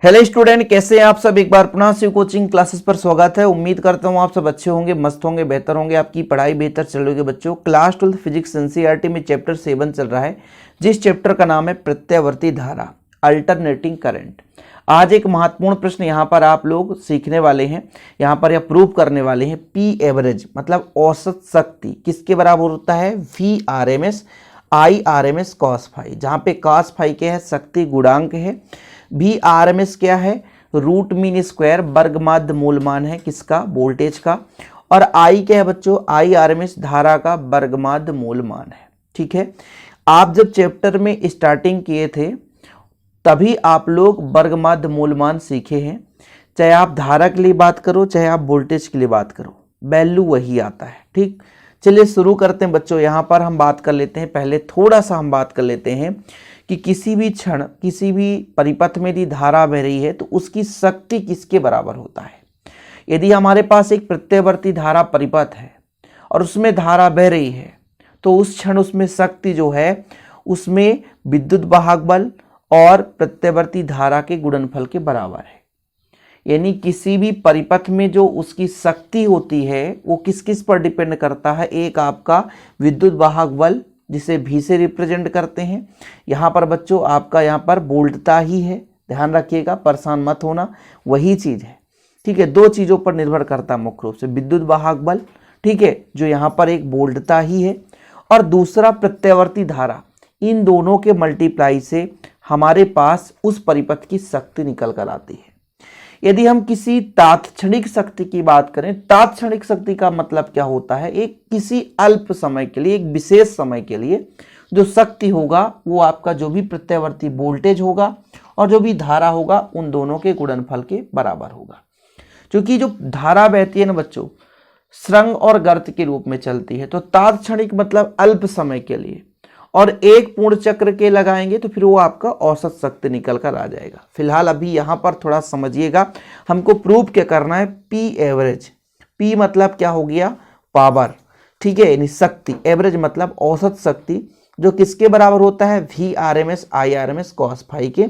Hello student, कैसे हैं आप सब। एक बार पुनः शिव कोचिंग क्लासेस पर स्वागत है। उम्मीद करता हूं आप सब अच्छे होंगे, मस्त होंगे, बेहतर होंगे, आपकी पढ़ाई बेहतर चल रही होगी। बच्चों, क्लास 12 फिजिक्स एनसीईआरटी में चैप्टर 7 चल रहा है, जिस चैप्टर का नाम है प्रत्यावर्ती धारा, अल्टरनेटिंग करंट। आज एक महत्वपूर्ण प्रश्न यहाँ पर आप लोग सीखने वाले हैं, यहाँ पर यह प्रूव करने वाले हैं। पी एवरेज मतलब औसत शक्ति किसके बराबर होता है? V R M S I R M S cos phi, जहाँ पे कॉस फाई क्या है? शक्ति गुणांक है। भी आर एम एस क्या है? रूट मीन स्क्वायर, वर्ग माध्य मूलमान है किसका? वोल्टेज का। और आई क्या है बच्चों? आई आर एम एस धारा का वर्ग माध्य मूलमान है। ठीक है, आप जब चैप्टर में स्टार्टिंग किए थे तभी आप लोग वर्ग माध्य मूलमान सीखे हैं। चाहे आप धारा के लिए बात करो, चाहे आप वोल्टेज के लिए बात करो, वैल्यू वही आता है। ठीक, चलिए शुरू करते हैं बच्चों। यहाँ पर हम बात कर लेते हैं, पहले थोड़ा सा हम बात कर लेते हैं कि किसी भी क्षण किसी भी परिपथ में यदि धारा बह रही है तो उसकी शक्ति किसके बराबर होता है। यदि हमारे पास एक प्रत्यावर्ती धारा परिपथ है और उसमें धारा बह रही है तो उस क्षण उसमें शक्ति जो है उसमें विद्युत वाहक बल और प्रत्यावर्ती धारा के गुणनफल के बराबर है। यानी किसी भी परिपथ में जो उसकी शक्ति होती है वो किस किस पर डिपेंड करता है? एक आपका विद्युत वाहक बल जिसे भी से रिप्रेजेंट करते हैं। यहाँ पर बच्चों आपका यहाँ पर बोल्टता ही है, ध्यान रखिएगा, परेशान मत होना, वही चीज़ है। ठीक है, दो चीज़ों पर निर्भर करता है मुख्य रूप से, विद्युत वाहक बल, ठीक है, जो यहाँ पर एक बोल्टता ही है, और दूसरा प्रत्यावर्ती धारा। इन दोनों के मल्टीप्लाई से हमारे पास उस परिपथ की शक्ति निकल कर आती है। यदि हम किसी तात्क्षणिक शक्ति की बात करें, तात्क्षणिक शक्ति का मतलब क्या होता है? एक किसी अल्प समय के लिए, एक विशेष समय के लिए जो शक्ति होगा वो आपका जो भी प्रत्यावर्ती वोल्टेज होगा और जो भी धारा होगा उन दोनों के गुणनफल के बराबर होगा। क्योंकि जो धारा बहती है ना बच्चों, स्रंग और गर्त के रूप में चलती है, तो तात्क्षणिक मतलब अल्प समय के लिए, और एक पूर्ण चक्र के लगाएंगे तो फिर वो आपका औसत शक्ति निकल कर आ जाएगा। फिलहाल अभी यहाँ पर थोड़ा समझिएगा, हमको प्रूव क्या करना है? P average. पी मतलब क्या हो गया? पावर, ठीक है, यानी शक्ति। एवरेज मतलब औसत शक्ति, जो किसके बराबर होता है? V R M S I R M S cos phi के,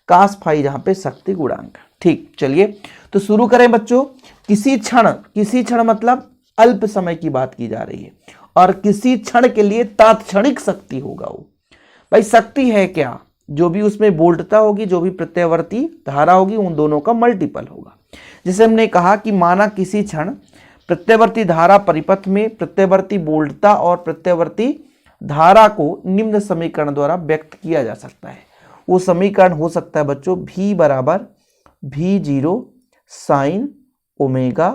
कॉस फाई जहाँ पे शक्ति गुणांक। ठीक, चलिए तो शुरू करें बच्चों। किसी क्षण मतलब अल्प समय की बात की जा रही है, और किसी क्षण के लिए तात्क्षणिक शक्ति होगा। वो भाई शक्ति है क्या? जो भी उसमें वोल्टता होगी, जो भी प्रत्यावर्ती धारा होगी, उन दोनों का मल्टीपल होगा। जैसे हमने कहा कि माना किसी क्षण प्रत्यावर्ती धारा परिपथ में प्रत्यावर्ती वोल्टता और प्रत्यावर्ती धारा को निम्न समीकरण द्वारा व्यक्त किया जा सकता है। वो समीकरण हो सकता है बच्चों V बराबर V0 साइन ओमेगा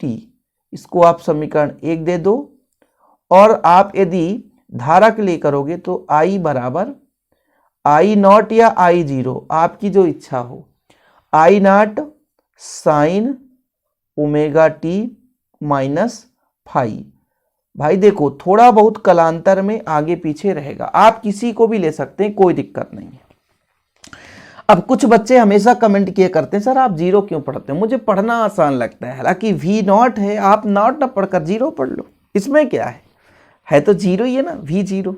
टी। इसको आप समीकरण 1 दे दो, और आप यदि धारा के लिए करोगे तो I बराबर I नॉट या I0, आपकी जो इच्छा हो, I nought sine omega T minus phi. भाई देखो, थोड़ा बहुत कलांतर में आगे पीछे रहेगा, आप किसी को भी ले सकते हैं, कोई दिक्कत नहीं है। अब कुछ बच्चे हमेशा कमेंट किए करते हैं, सर आप जीरो क्यों पढ़ते हैं? मुझे पढ़ना आसान लगता है। हालांकि V नॉट है, आप नॉट ना पढ़कर जीरो पढ़ लो, इसमें क्या है तो जीरो ही है ना। V0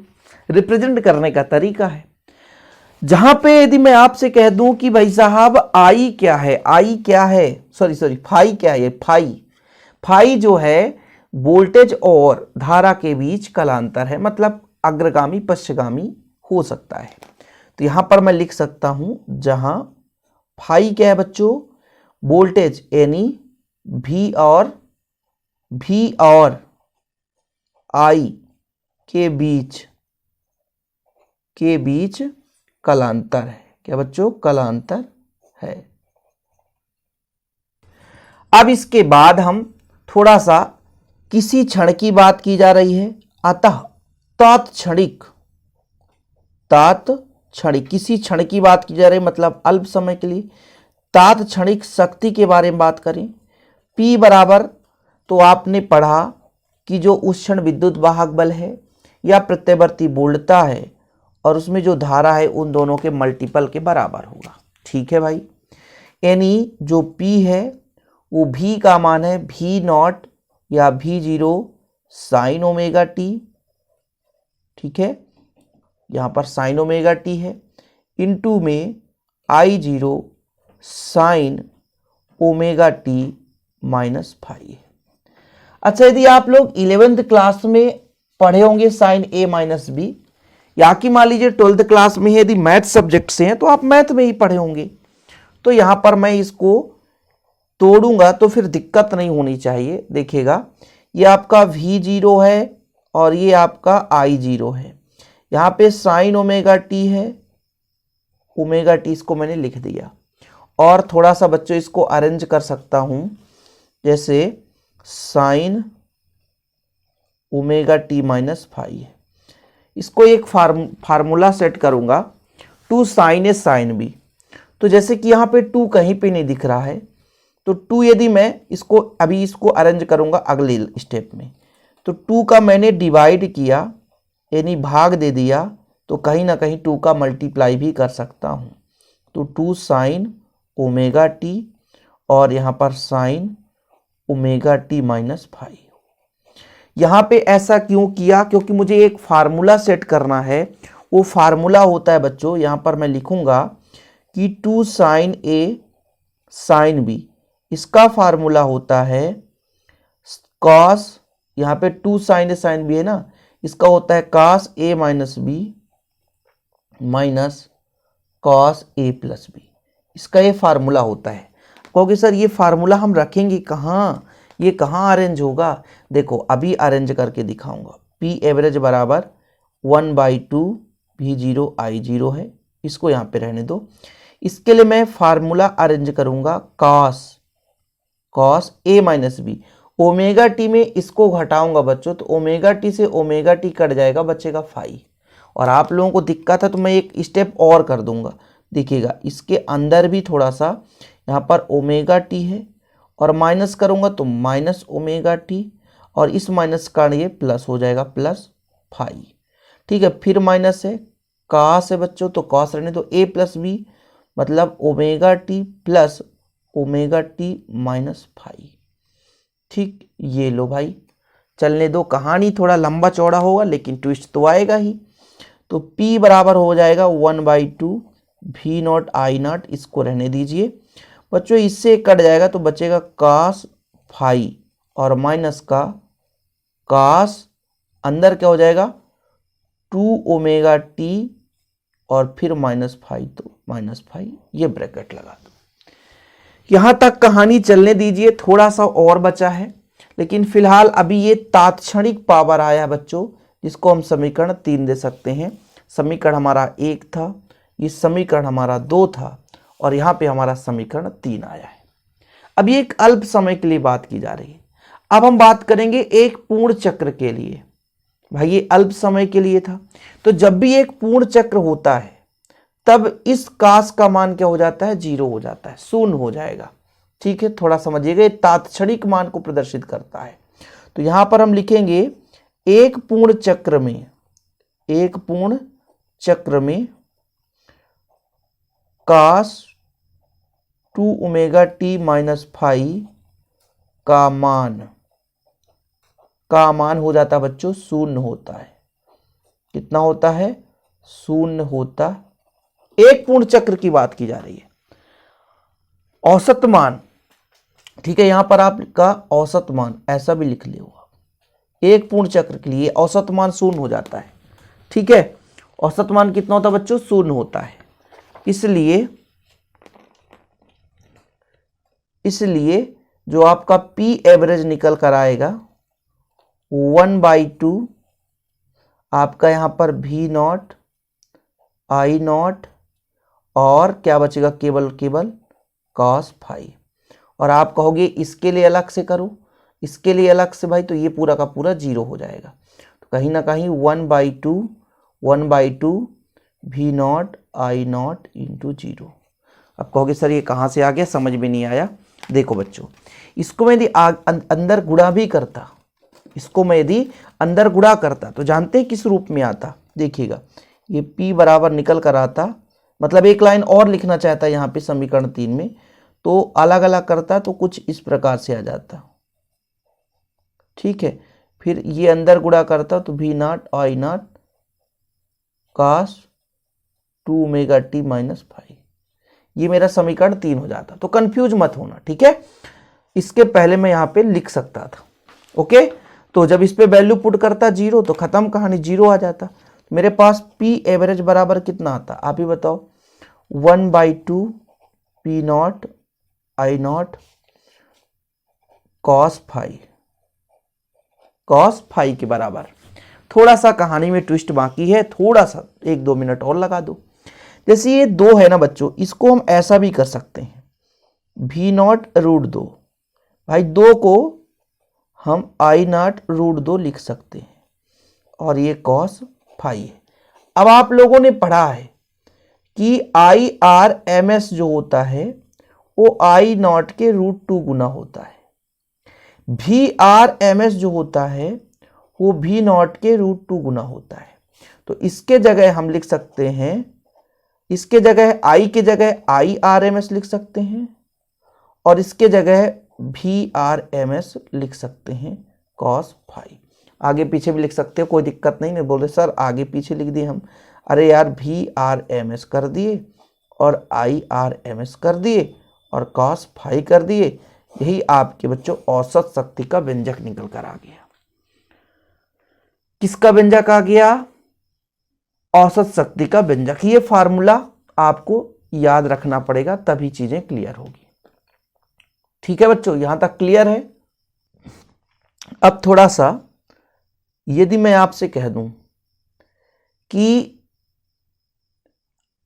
रिप्रेजेंट करने का तरीका है। जहां पे यदि मैं आपसे कह दूं कि भाई साहब आई क्या है, आई क्या है, सॉरी फाई क्या है? फाई जो है वोल्टेज और धारा के बीच कलांतर है, मतलब अग्रगामी पश्चगामी हो सकता है। तो यहां पर मैं लिख सकता हूं, जहां फाई क्या है बच्चों? वोल्टेज, यानी V और I के बीच कलांतर है। क्या बच्चों? कलांतर है। अब इसके बाद हम थोड़ा सा किसी क्षण की बात की जा रही है, अतः तात्क्षणिक किसी क्षण की बात की जा रही है, मतलब अल्प समय के लिए। तात्क्षणिक शक्ति के बारे में बात करें, P बराबर, तो आपने पढ़ा कि जो उस क्षण विद्युत वाहक बल है या प्रत्यावर्ती वोल्टता है और उसमें जो धारा है उन दोनों के मल्टीपल के बराबर होगा। ठीक है भाई, यानी जो P है वो V का मान है V नॉट या V0 साइन ओमेगा टी। ठीक है, यहाँ पर साइन ओमेगा टी है, इनटू में I0 sign omega T minus five है। अच्छा, यदि आप लोग 11th क्लास में पढ़े होंगे साइन ए माइनस बी, या कि मान लीजिए 12th क्लास में यदि मैथ सब्जेक्ट से हैं तो आप मैथ में ही पढ़े होंगे, तो यहां पर मैं इसको तोड़ूंगा तो फिर दिक्कत नहीं होनी चाहिए। देखिएगा, ये आपका v0 है और ये आपका I0 है। यहाँ पे साइन ओमेगा टी है, ओमेगा टी इसको मैंने लिख दिया। और थोड़ा सा बच्चों इसको अरेंज कर सकता हूं, जैसे sine omega T minus five है। इसको एक फार्मूला सेट करूंगा, two sine A sine B. तो जैसे कि यहाँ पे टू कहीं पे नहीं दिख रहा है, तो टू यदि मैं इसको अभी इसको अरेंज करूंगा अगले स्टेप में, तो टू का मैंने डिवाइड किया यानी भाग दे दिया, तो कहीं ना कहीं टू का मल्टीप्लाई भी कर सकता हूं। तो टू साइन ओमेगा टी और यहाँ पर sign omega T minus five. यहाँ पे ऐसा क्यों किया? क्योंकि मुझे एक फार्मूला सेट करना है। वो फार्मूला होता है बच्चों, यहाँ पर मैं लिखूंगा कि two sine A sine B, इसका फार्मूला होता है कॉस, यहाँ पे two sine A sine B है ना, इसका होता है cos A minus B minus cos A plus B. इसका ये फार्मूला होता है। कहोगे सर ये फार्मूला हम रखेंगे कहाँ, ये कहाँ अरेंज होगा? देखो अभी अरेंज करके दिखाऊंगा। पी एवरेज बराबर 1/2 v0 I0 है, इसको यहाँ पे रहने दो। इसके लिए मैं फार्मूला अरेंज करूंगा cos A minus B. Omega T में इसको घटाऊंगा बच्चों, तो ओमेगा टी से ओमेगा टी कट जाएगा, बचेगा फाइव। और आप लोगों को दिक्कत है तो मैं एक स्टेप और कर दूंगा। देखिएगा इसके अंदर भी थोड़ा सा यहाँ पर ओमेगा टी है और माइनस करूंगा तो माइनस ओमेगा टी, और इस माइनस का ये प्लस हो जाएगा, प्लस फाइव। ठीक है, फिर माइनस है, कॉस है बच्चों तो कॉस रहने दो, ए प्लस बी मतलब omega T plus omega T minus five. ठीक, ये लो भाई, चलने दो, कहानी थोड़ा लंबा चौड़ा होगा लेकिन ट्विस्ट तो आएगा ही। तो P बराबर हो जाएगा 1/2 v0 I0, इसको रहने दीजिए बच्चों। इससे कट जाएगा तो बचेगा cos फाइव और माइनस का cos, अंदर क्या हो जाएगा 2 ओमेगा टी और फिर माइनस फाइव, तो माइनस फाइव, ये ब्रैकेट लगा दो। यहां तक कहानी चलने दीजिए, थोड़ा सा और बचा है, लेकिन फिलहाल अभी ये तात्क्षणिक पावर आया है बच्चों, जिसको हम समीकरण 3 दे सकते हैं। समीकरण हमारा 1 था, ये समीकरण हमारा 2 था, और यहाँ पे हमारा समीकरण 3 आया है। अब ये एक अल्प समय के लिए बात की जा रही है। अब हम बात करेंगे एक पूर्ण चक्र के लिए। भाई ये अल्प समय के लिए था, तो जब भी एक पूर्ण चक्र होता है तब इस कास का मान क्या हो जाता है, 0 हो जाता है, शून्य हो जाएगा। ठीक है, थोड़ा समझिएगा, ये तात्क्षणिक मान को प्रदर्शित करता है। तो यहां पर हम लिखेंगे एक पूर्ण चक्र में कास 2 ओमेगा टी माइनस फाइव का मान हो जाता है बच्चों, शून्य होता है। कितना होता है? शून्य होता। एक पूर्ण चक्र की बात की जा रही है। औसत मान, ठीक है, यहां पर आपका औसत मान ऐसा भी लिख लिया होगा। एक पूर्ण चक्र के लिए औसत मान शून्य हो जाता है। ठीक है, औसत मान कितना होता है बच्चों? शून्य होता है। इसलिए जो आपका P एवरेज निकल कर आएगा 1/2 आपका यहां पर v0 I0 और क्या बचेगा, केवल cos फाइव। और आप कहोगे इसके लिए अलग से करो, इसके लिए अलग से भाई, तो ये पूरा का पूरा 0 हो जाएगा। तो कहीं ना कहीं 1/2 v0 I0 इंटू 0। अब कहोगे सर ये कहाँ से आ गया, समझ में नहीं आया। देखो बच्चों, इसको मैं यदि अंदर गुणा भी करता, इसको मैं यदि अंदर गुणा करता तो जानते हैं किस रूप में आता। देखिएगा ये P बराबर निकल कर आता, मतलब एक लाइन और लिखना चाहता है यहाँ पे समीकरण 3 में, तो अलग अलग करता तो कुछ इस प्रकार से आ जाता। ठीक है, फिर ये अंदर गुणा करता तो v0 I0 cos 2 omega T minus five. ये मेरा समीकरण 3 हो जाता। तो कंफ्यूज मत होना, ठीक है। इसके पहले मैं यहाँ पे लिख सकता था, ओके। तो जब इस पे वैल्यू पुट करता 0 तो खत्म कहानी, 0 आ जाता। मेरे पास पी एवरेज बराबर कितना आता, आप ही बताओ। 1/2 P nought I nought cos phi के बराबर। थोड़ा सा कहानी में ट्विस्ट बाकी है, थोड़ा सा 1-2 मिनट और लगा दो। जैसे ये 2 है ना बच्चों, इसको हम ऐसा भी कर सकते हैं, V0√2। भाई 2 को हम I0√2 लिख सकते हैं, और ये कॉस फाई है। अब आप लोगों ने पढ़ा है कि IRMS जो होता है वो I0 के √2 गुना होता है। VRMS जो होता है वो V0 के √2 गुना होता है। तो इसके जगह हम लिख सकते हैं, इसके जगह I के जगह IRMS लिख सकते हैं, और इसके जगह VRMS लिख सकते हैं कॉस फाई। आगे पीछे भी लिख सकते हैं, कोई दिक्कत नहीं। बोल रहे सर आगे पीछे लिख दिए हम, अरे यार VRMS कर दिए और IRMS कर दिए और कॉस फाई कर दिए, यही आपके बच्चों औसत शक्ति का व्यंजक निकल कर आ गया। किसका व्यंजक आ गया? औसत शक्ति का व्यंजक। ये फार्मूला आपको याद रखना पड़ेगा, तभी चीजें क्लियर होगी। ठीक है बच्चों, यहां तक क्लियर है। अब थोड़ा सा यदि मैं आपसे कह दूं कि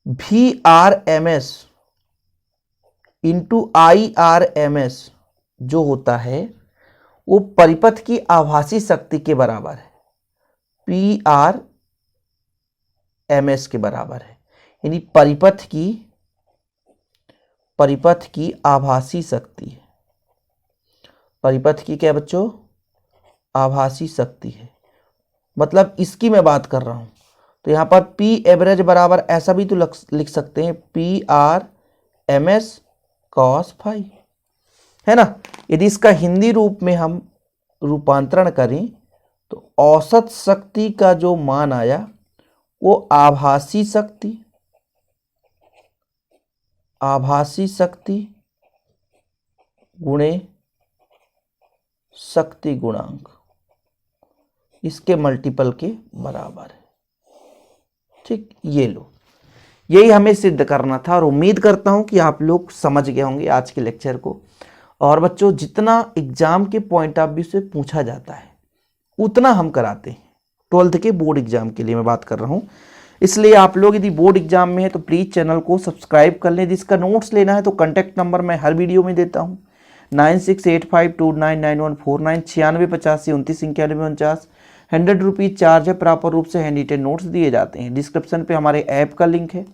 VRMS इंटू IRMS जो होता है वो परिपथ की आभासी शक्ति के बराबर है, PRMS के बराबर है। यानी परिपथ की आभासी शक्ति है। परिपथ की क्या बच्चों? आभासी शक्ति है। मतलब इसकी मैं बात कर रहा हूं। तो यहां पर P एवरेज बराबर ऐसा भी तो लिख सकते हैं, PRMS कॉस फाई, है ना। यदि इसका हिंदी रूप में हम रूपांतरण करें तो औसत शक्ति का जो मान आया वो आभासी शक्ति गुणे शक्ति गुणांक, इसके मल्टीपल के बराबर है। ठीक, ये लो, यही हमें सिद्ध करना था, और उम्मीद करता हूं कि आप लोग समझ गए होंगे आज के लेक्चर को। और बच्चों जितना एग्जाम के पॉइंट ऑफ व्यू से पूछा जाता है उतना हम कराते हैं। 12th के बोर्ड एग्जाम के लिए मैं बात कर रहा हूं, इसलिए आप लोग यदि बोर्ड एग्जाम में है तो प्लीज चैनल को सब्सक्राइब कर लें। जिसका नोट्स लेना है तो कॉन्टैक्ट नंबर मैं हर वीडियो में देता हूं, 9685299149, 9685292949। 100 रुपीज़ चार्ज है, प्रॉपर रूप से हैंड रिटेन नोट्स दिए जाते हैं। डिस्क्रिप्शन पे हमारे ऐप का लिंक है,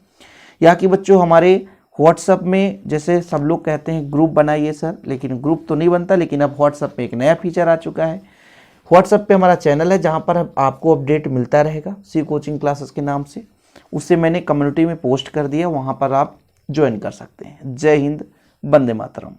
या कि बच्चों हमारे व्हाट्सअप में, जैसे सब लोग कहते हैं ग्रुप बनाइए सर, लेकिन ग्रुप तो नहीं बनता, लेकिन अब व्हाट्सअप में एक नया फीचर आ चुका है। व्हाट्सएप पे हमारा चैनल है जहाँ पर आपको अपडेट मिलता रहेगा सी कोचिंग क्लासेस के नाम से। उससे मैंने कम्युनिटी में पोस्ट कर दिया, वहाँ पर आप ज्वाइन कर सकते हैं। जय हिंद, वंदे मातरम।